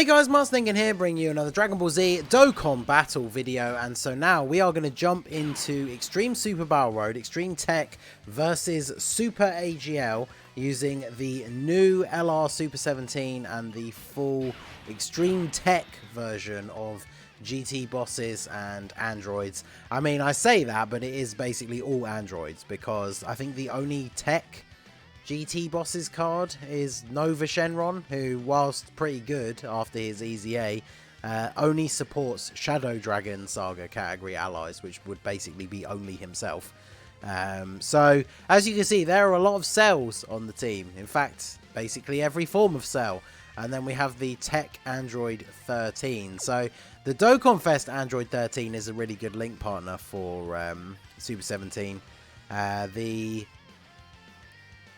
Hey guys, Marsningan here, bringing you another Dragon Ball Z Dokkan battle video, and so now we are going to jump into Extreme Super Battle Road, Extreme TEQ versus Super AGL, using the new LR Super 17 and the full Extreme TEQ version of GT bosses and androids. I mean, I say that, but it is basically all androids, because I think the only TEQ GT bosses card is Nova Shenron, who, whilst pretty good after his Easy A, only supports Shadow Dragon Saga category allies, which would basically be only himself. So, as you can see, there are a lot of cells on the team. In fact, basically every form of cell. And then we have the TEQ Android 13. So, the Dokkan Fest Android 13 is a really good link partner for Super 17. The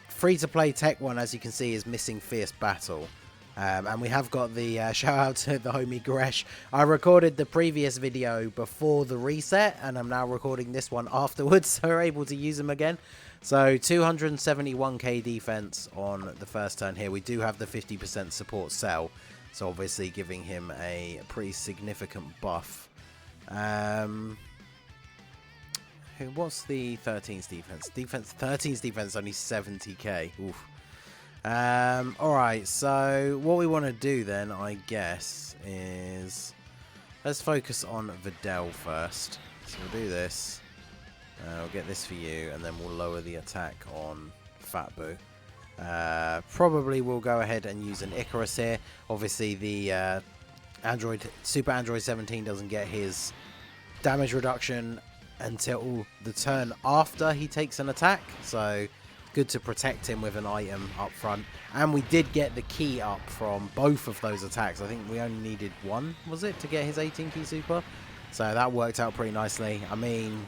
free-to-play TEQ one, as you can see, is missing Fierce Battle. And we have got the shout-out to the homie Gresh. I recorded the previous video before the reset, and I'm now recording this one afterwards, so we're able to use them again. So, 271k defense on the first turn here. We do have the 50% support cell, so obviously giving him a pretty significant buff. What's the 13's defense? 13's defense only 70k. Oof. Alright, so what we want to do then, I guess, is let's focus on Videl first. So we'll do this. We'll get this for you, and then we'll lower the attack on Fat Boo. Probably we'll go ahead and use an Icarus here. Obviously, the Super Android 17 doesn't get his damage reduction until the turn after he takes an attack, so good to protect him with an item up front. And we did get the key up from both of those attacks. I think we only needed one, was it, to get his 18 key super, so that worked out pretty nicely. I mean,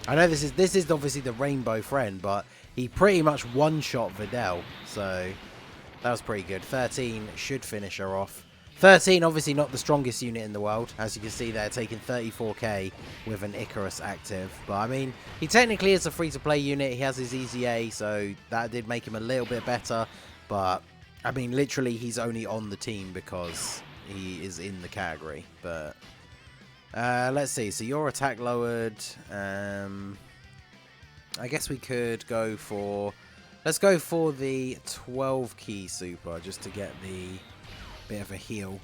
I know this is obviously the Rainbow Friend, but he pretty much one-shot Videl, so that was pretty good. 13 should finish her off. 13, obviously not the strongest unit in the world. As you can see, they're taking 34k with an Icarus active. But, I mean, he technically is a free-to-play unit. He has his Easy A, so that did make him a little bit better. But, I mean, literally, he's only on the team because he is in the category. But, let's see. So, your attack lowered. I guess we could go for... Let's go for the 12-key super, just to get the bit of a heal,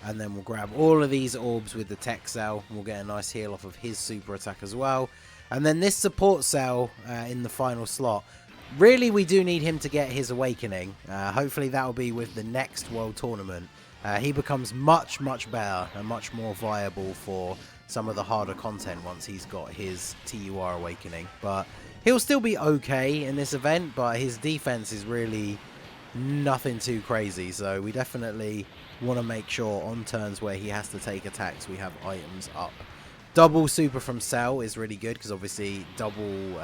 and then we'll grab all of these orbs with the TEQ cell, and we'll get a nice heal off of his super attack as well. And then this support cell in the final slot, really we do need him to get his awakening. Hopefully that will be with the next world tournament. He becomes much better and much more viable for some of the harder content once he's got his TUR awakening. But he'll still be okay in this event, but his defense is really nothing too crazy, so we definitely want to make sure on turns where he has to take attacks we have items up. Double super from Cell is really good because obviously double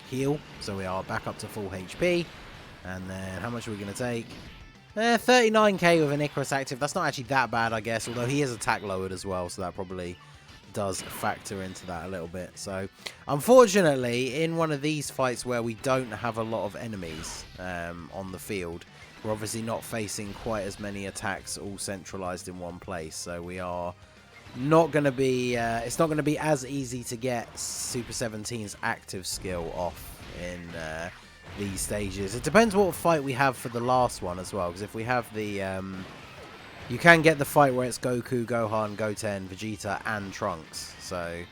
heal, so we are back up to full HP. And then how much are we going to take? 39k with an Icarus active. That's not actually that bad, I guess, although he is attack lowered as well, so that probably does factor into that a little bit. So unfortunately, in one of these fights where we don't have a lot of enemies on the field, we're obviously not facing quite as many attacks all centralized in one place, so we are not going to be it's not going to be as easy to get Super 17's active skill off in these stages. It depends what fight we have for the last one as well, because if we have the you can get the fight where it's Goku, Gohan, Goten, Vegeta, and Trunks. So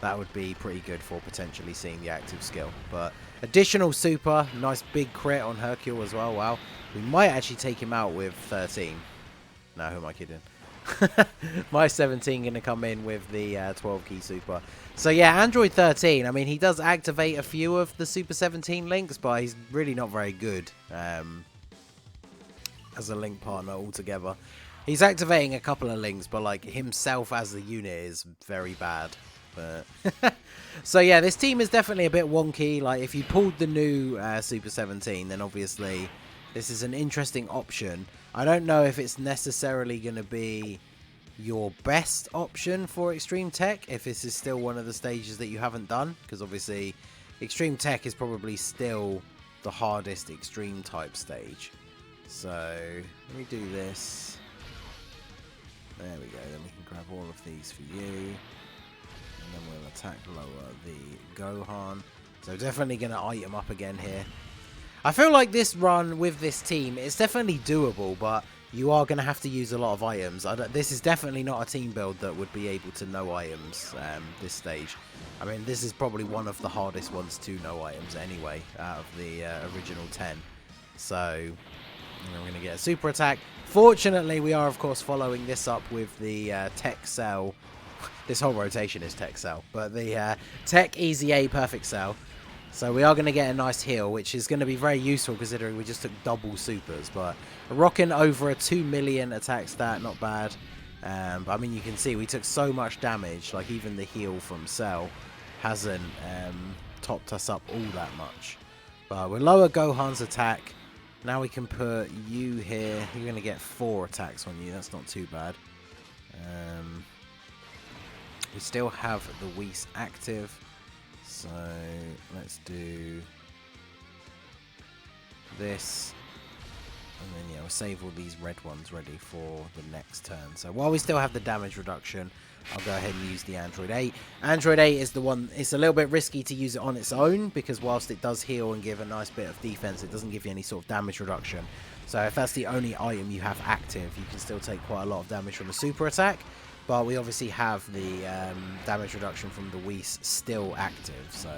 that would be pretty good for potentially seeing the active skill. But additional super, nice big crit on Hercule as well. Wow. We might actually take him out with 13. No, who am I kidding? My 17 going to come in with the 12-key super. So yeah, Android 13, I mean, he does activate a few of the Super 17 links, but he's really not very good as a link partner altogether. He's activating a couple of links, but like himself as a unit is very bad. But so yeah, this team is definitely a bit wonky. Like if you pulled the new Super 17, then obviously this is an interesting option. I don't know if it's necessarily going to be your best option for Extreme TEQ, if this is still one of the stages that you haven't done, because obviously Extreme TEQ is probably still the hardest Extreme type stage. So let me do this. There we go. Then we can grab all of these for you. And then we'll attack lower the Gohan. So definitely going to item up again here. I feel like this run with this team, it's definitely doable, but you are going to have to use a lot of items. This is definitely not a team build that would be able to no items this stage. I mean, this is probably one of the hardest ones to no items anyway, out of the original 10. So, we're going to get a super attack. Fortunately, we are, of course, following this up with the TEQ Cell. This whole rotation is TEQ Cell, but the TEQ Easy A Perfect Cell. So we are going to get a nice heal, which is going to be very useful considering we just took double supers. But rocking over a 2 million attack stat, not bad. But I mean, you can see we took so much damage. Like even the heal from Cell hasn't topped us up all that much. But we'll lower Gohan's attack. Now we can put you here. You're going to get 4 attacks on you. That's not too bad. We still have the Whis active. So let's do this, and then yeah, we'll save all these red ones ready for the next turn. So while we still have the damage reduction, I'll go ahead and use the Android 8. Android 8 is the one, it's a little bit risky to use it on its own, because whilst it does heal and give a nice bit of defense, it doesn't give you any sort of damage reduction. So if that's the only item you have active, you can still take quite a lot of damage from the super attack. But we obviously have the damage reduction from the Whis still active, so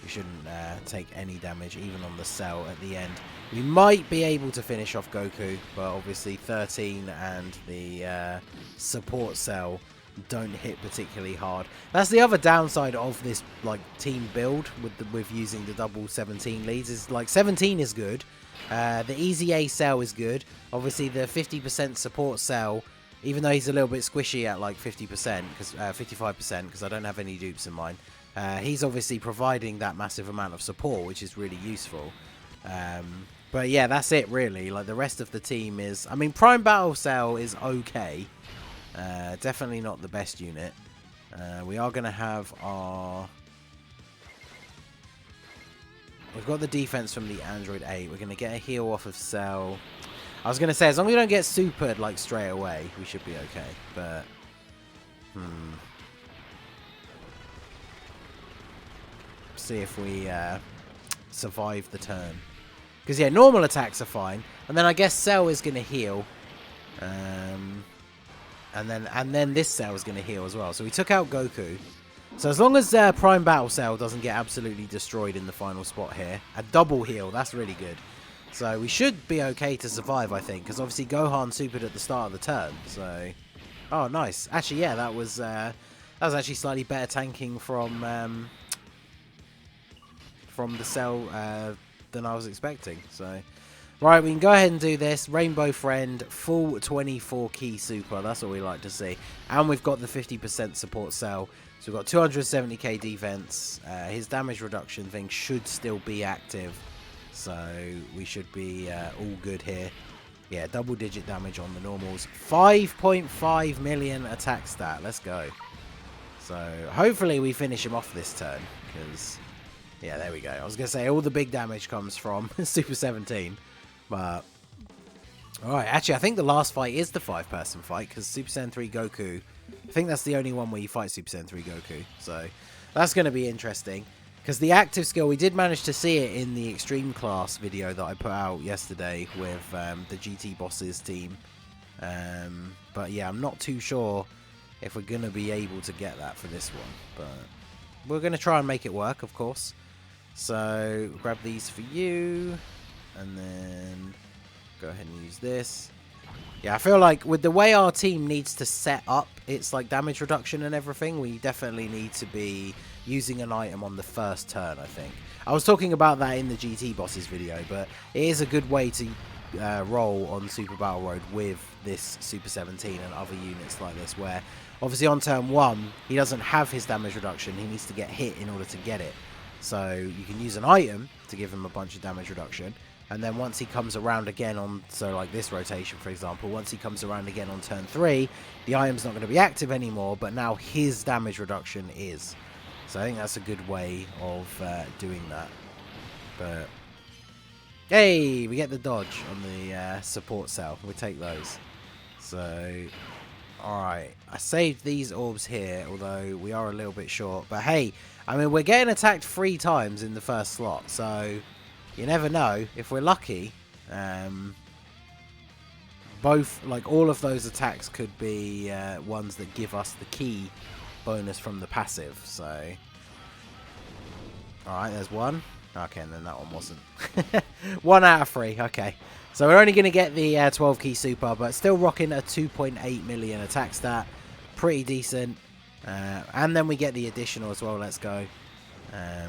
we shouldn't take any damage, even on the Cell at the end. We might be able to finish off Goku, but obviously 13 and the support Cell don't hit particularly hard. That's the other downside of this like team build with using the double 17 leads. Is like 17 is good, the Easy A Cell is good. Obviously the 50% support Cell, even though he's a little bit squishy at like 50%, because 55%, because I don't have any dupes in mine, he's obviously providing that massive amount of support, which is really useful. But yeah, that's it really. Like the rest of the team is, I mean, Prime Battle Cell is okay. Definitely not the best unit. We are going to have our... We've got the defense from the Android 8. We're going to get a heal off of Cell. I was going to say, as long as we don't get supered like straight away, we should be okay. But, see if we survive the turn. Because, yeah, normal attacks are fine. And then I guess Cell is going to heal. And then this Cell is going to heal as well. So we took out Goku. So as long as Prime Battle Cell doesn't get absolutely destroyed in the final spot here. A double heal, that's really good. So we should be okay to survive, I think, because obviously Gohan supered at the start of the turn. So, oh, nice. Actually, yeah, that was actually slightly better tanking from the Cell than I was expecting. So, right, we can go ahead and do this. Rainbow Friend, full 24 key super. That's what we like to see. And we've got the 50% support Cell. So we've got 270k defense. His damage reduction thing should still be active. So we should be all good here. Yeah, double-digit damage on the normals. 5.5 million attack stat. Let's go. So hopefully we finish him off this turn. Because, yeah, there we go. I was going to say all the big damage comes from Super 17. But, alright. Actually, I think the last fight is the 5-person fight. Because Super Saiyan 3 Goku, I think that's the only one where you fight Super Saiyan 3 Goku. So that's going to be interesting. Because the active skill, we did manage to see it in the Extreme Class video that I put out yesterday with the GT Bosses team. But yeah, I'm not too sure if we're going to be able to get that for this one. But we're going to try and make it work, of course. So grab these for you. And then go ahead and use this. Yeah, I feel like with the way our team needs to set up its like damage reduction and everything, we definitely need to be using an item on the first turn, I think. I was talking about that in the GT Bosses video, but it is a good way to roll on Super Battle Road with this Super 17 and other units like this, where obviously on turn 1, he doesn't have his damage reduction. He needs to get hit in order to get it. So you can use an item to give him a bunch of damage reduction. And then once he comes around again on, so like this rotation, for example, once he comes around again on turn 3, the item's not going to be active anymore, but now his damage reduction is. So I think that's a good way of doing that. But, hey, we get the dodge on the support Cell. We take those. So, Alright, I saved these orbs here, although we are a little bit short. But hey, I mean, we're getting attacked 3 times in the first slot, so you never know. If we're lucky, both, like, all of those attacks could be ones that give us the key bonus from the passive, so... Alright, there's one. Okay, and then that one wasn't. 1 out of 3, okay. So we're only going to get the 12 key super, but still rocking a 2.8 million attack stat. Pretty decent. And then we get the additional as well, let's go. I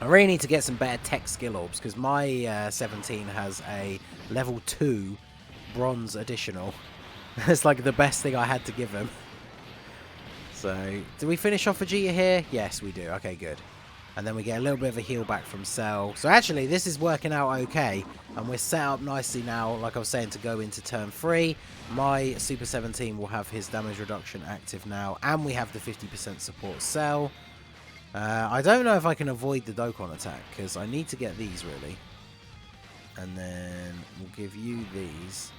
really need to get some better tech skill orbs, because my 17 has a level 2 bronze additional. It's like the best thing I had to give him. So, do we finish off Vegeta here? Yes, we do. Okay, good. And then we get a little bit of a heal back from Cell. So actually, this is working out okay. And we're set up nicely now, like I was saying, to go into turn 3. My Super 17 will have his damage reduction active now. And we have the 50% support Cell. I don't know if I can avoid the Dokkan attack, because I need to get these, really. And then we'll give you these.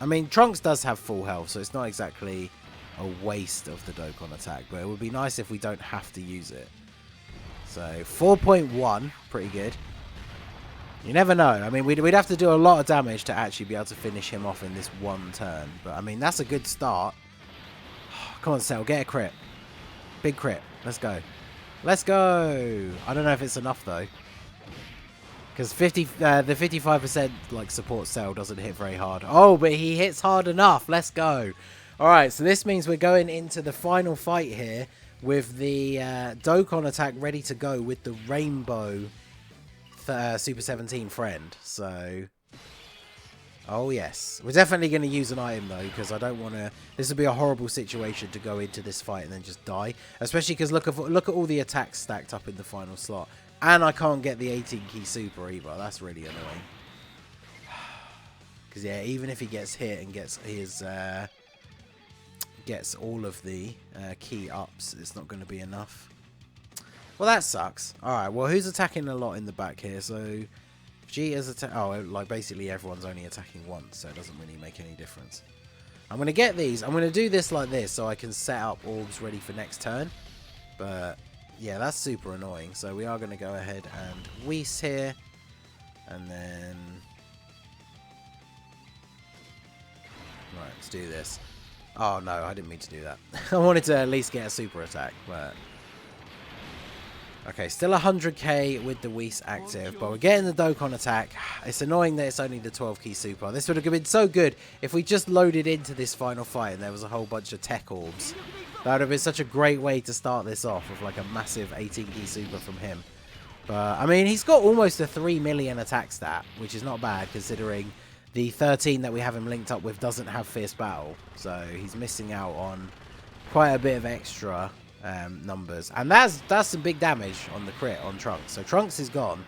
I mean, Trunks does have full health, so it's not exactly a waste of the Dokkan attack. But it would be nice if we don't have to use it. So, 4.1, pretty good. You never know. I mean, we'd have to do a lot of damage to actually be able to finish him off in this one turn. But, I mean, that's a good start. Come on, Cell, get a crit. Big crit. Let's go. Let's go. I don't know if it's enough, though. Because the 55% like support Cell doesn't hit very hard. Oh, but he hits hard enough. Let's go. All right, so this means we're going into the final fight here, with the Dokkan attack ready to go with the Rainbow Super 17 friend. So, oh yes. We're definitely going to use an item though, because I don't want to... This would be a horrible situation to go into this fight and then just die. Especially because look at all the attacks stacked up in the final slot. And I can't get the 18 key super either. That's really annoying. Because yeah, even if he gets hit and gets his... gets all of the key ups, it's not going to be enough. Well, that sucks. Alright, well, who's attacking a lot in the back here? So, Vegeta's attacking... Oh, like, basically everyone's only attacking once, so it doesn't really make any difference. I'm going to get these. I'm going to do this like this, so I can set up orbs ready for next turn. But, yeah, that's super annoying. So, we are going to go ahead and Whis here. And then... Right, let's do this. Oh, no, I didn't mean to do that. I wanted to at least get a super attack, but... Okay, still 100k with the Whis active, but we're getting the Dokkan attack. It's annoying that it's only the 12 key super. This would have been so good if we just loaded into this final fight and there was a whole bunch of tech orbs. That would have been such a great way to start this off with like a massive 18 key super from him. But, I mean, he's got almost a 3 million attack stat, which is not bad considering... The 13 that we have him linked up with doesn't have Fierce Battle, so he's missing out on quite a bit of extra numbers. And that's some big damage on the crit on Trunks. So Trunks is gone.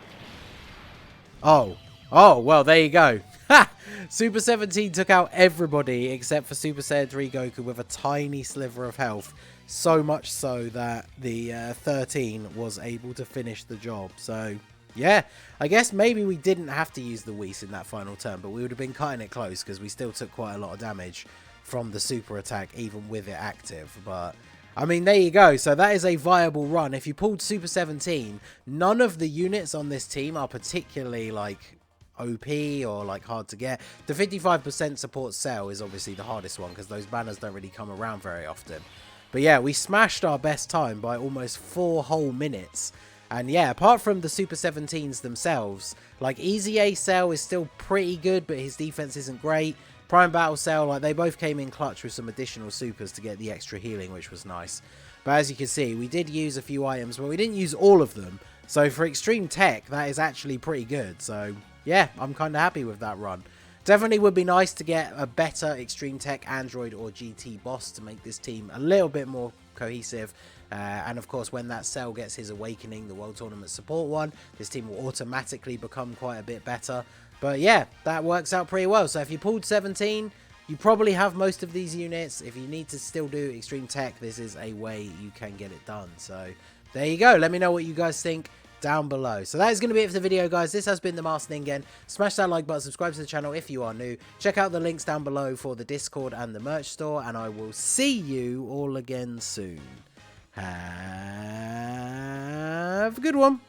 Oh, well, there you go. Ha! Super 17 took out everybody except for Super Saiyan 3 Goku with a tiny sliver of health. So much so that the 13 was able to finish the job. So... yeah, I guess maybe we didn't have to use the Whis in that final turn, but we would have been cutting it close because we still took quite a lot of damage from the super attack, even with it active. But, I mean, there you go. So that is a viable run. If you pulled Super 17, none of the units on this team are particularly, like, OP or, like, hard to get. The 55% support Cell is obviously the hardest one because those banners don't really come around very often. But, yeah, we smashed our best time by almost 4 whole minutes. And yeah, apart from the Super 17s themselves, like Easy A Cell is still pretty good, but his defense isn't great. Prime Battle Cell, like they both came in clutch with some additional supers to get the extra healing, which was nice. But as you can see, we did use a few items, but we didn't use all of them. So for Extreme Tech, that is actually pretty good. So yeah, I'm kind of happy with that run. Definitely would be nice to get a better Extreme Tech Android or GT boss to make this team a little bit more cohesive. And of course, when that Cell gets his Awakening, the World Tournament support one, this team will automatically become quite a bit better. But yeah, that works out pretty well. So if you pulled 17, you probably have most of these units. If you need to still do Extreme Tech, this is a way you can get it done. So there you go. Let me know what you guys think down below. So that is going to be it for the video, guys. This has been the Master Ningen. Smash that like button, subscribe to the channel if you are new. Check out the links down below for the Discord and the merch store, and I will see you all again soon. Have a good one.